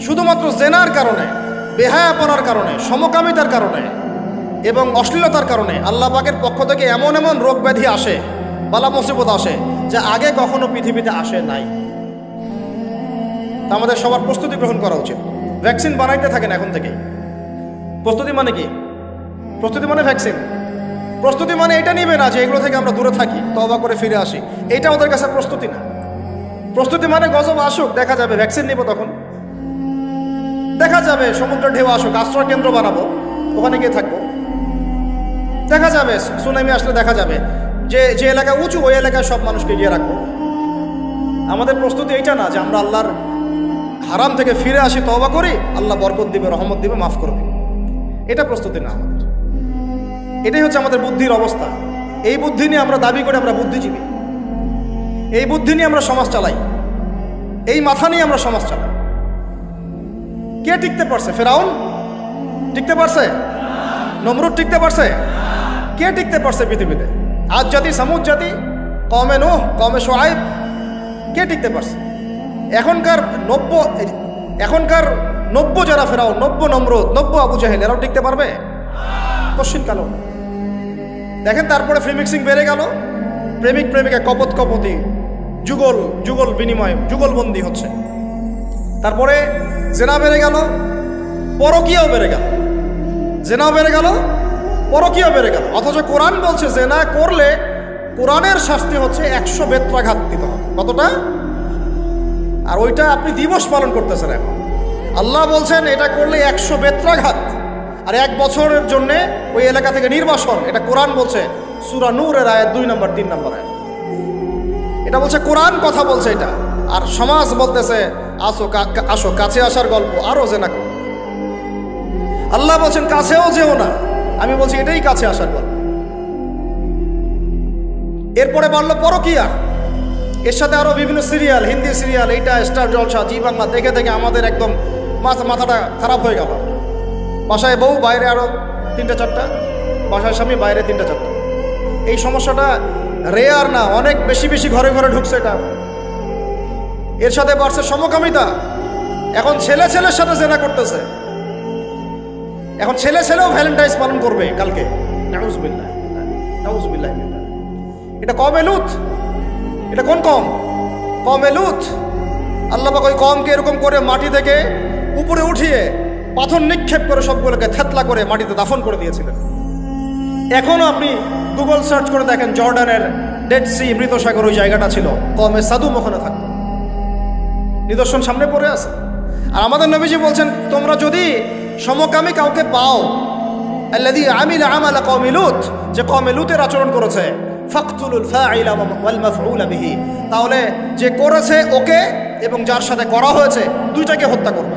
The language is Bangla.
শুধুমাত্র জেনার কারণে, বেহায়াপনার কারণে, সমকামিতার কারণে এবং অশ্লীলতার কারণে আল্লাহ পাকের পক্ষ থেকে এমন এমন রোগ ব্যাধি আসে, বালা মুসিবত আসে, যা আগে কখনো পৃথিবীতে আসে নাই। তা আমাদের সবার প্রস্তুতি গ্রহণ করা উচিত। ভ্যাকসিন বানাইতে থাকেন এখন থেকেই। প্রস্তুতি মানে কি? প্রস্তুতি মানে ভ্যাকসিন। প্রস্তুতি মানে এটা নিবে না যে এগুলো থেকে আমরা দূরে থাকি, তওবা করে ফিরে আসি, এটা ওদের কাছে প্রস্তুতি না। প্রস্তুতি মানে গজব আসুক, দেখা যাবে, ভ্যাকসিন নিব, তখন দেখা যাবে সমুদ্রের ঢেউ আসুক, আশ্রয় কেন্দ্র বানাবো, ওখানে গিয়ে থাকবো, দেখা যাবে সুনামি আসলে দেখা যাবে যে যে এলাকা উঁচু ওই এলাকায় সব মানুষকে গিয়ে রাখবো। আমাদের প্রস্তুতি এইটা না যে আমরা আল্লাহর হারাম থেকে ফিরে আসি, তওবা করি, আল্লাহ বরকত দিবে, রহমত দিবে, মাফ করে দিবে, এটা প্রস্তুতি না আমাদের। এটাই হচ্ছে আমাদের বুদ্ধির অবস্থা। এই বুদ্ধি নিয়ে আমরা দাবি করি আমরা বুদ্ধিজীবী, এই বুদ্ধি নিয়ে আমরা সমাজ চালাই, এই মাথা নিয়ে আমরা সমাজ চালাই। কে টিকতে পারছে? ফেরাউন টিকতে পারছে? নমরুদ টিকতে পারছে? কে টিকতে পারছে পৃথিবীতে? আদ জাতি, সামুদ জাতি, কওমে নূহ, কওমে শুআয়ব, কে টিকতে পারছে? এখনকার নব্য যারা ফেরাউন, নব্য নমরুদ, নব্য আবু জাহেল, এরাও টিকতে পারবে? কশিন কালো। দেখেন তারপরে ফ্রি মিক্সিং বেড়ে গেল, প্রেমিক প্রেমিকা কপত কপতি, যুগল বিনিময়, যুগলবন্দি হচ্ছে। তারপরে জেনা বেড়ে গেল, পরকীয়াও বেড়ে গেল। জেনাও বেড়ে গেল, পরকীয়াও বেড়ে গেল। অথচ কোরআন বলছে জেনা করলে কোরআনের শাস্তি হচ্ছে 100 বেত্রাঘাত দিতে হবে। কতটা? আর ওইটা আপনি দিবস পালন করতেছেন এখন। আল্লাহ বলছেন এটা করলে 100 বেত্রাঘাত, আর 1 বছরের জন্যে ওই এলাকা থেকে নির্বাসন। এটা কোরআন বলছে, সূরা নূরের আয়াত 2 নম্বর 3 নম্বর আয়াত। এটা বলছে কোরআন, কথা বলছে এটা। আর সমাজ বলতেছে আসো কাছে আসার গল্প, আরো জেনা করো। আল্লাহ বলছেন কাছেও যেও না, আমি বলছি এটাই কাছে আসার গল্প। এরপরে বাড়লো পরকীয়া, এর সাথে আরো বিভিন্ন সিরিয়াল, হিন্দি সিরিয়াল, এইটা স্টার জলসা, জি বাংলা দেখে দেখে আমাদের একদম মাথাটা খারাপ হয়ে গেল। বাসায় বউ, বাইরে আরো 3টা-4টা, বাসায় স্বামী, বাইরে 3টা-4টা। এই সমস্যাটা রেয়ার না, অনেক বেশি বেশি ঘরে ঘরে ঢুকছে এটা। এর সাথে বাড়ছে সমকামিতা। এখন ছেলে ছেলের সাথে জেনা করতেছে, এখন ছেলেও ভ্যালেন্টাইন্স পালন করবে কালকে। নাউজুবিল্লাহ, নাউজুবিল্লাহ। এটা কওমে লূত। এটা কোন কওম? কওমে লূত। আল্লাহ পাক ওই কওমকে এরকম করে মাটি থেকে উপরে উঠিয়ে পাথর নিক্ষেপ করে সবগুলোকে থেতলা করে মাটিতে দাফন করে দিয়েছিলেন। এখনো আপনি গুগল সার্চ করে দেখেন, জর্ডানের ডেড সি, মৃত সাগর, ওই জায়গাটা ছিল, কওমে সাদুম ওখানে থাকতো। নিদর্শন সামনে পড়ে আছে। আর আমাদের নবীজি বলছেন তোমরা যদি সমকামী কাউকে পাও, আল্লাযী আমিলা আমালা কওমি লূত, যে কওমে লূতের আচরণ করেছে, ফাকতুলুল ফাইলা ওয়াল মাফউলা বিহি, তাহলে যে করেছে ওকে এবং যার সাথে করা হয়েছে দুইটাকে হত্যা করবে।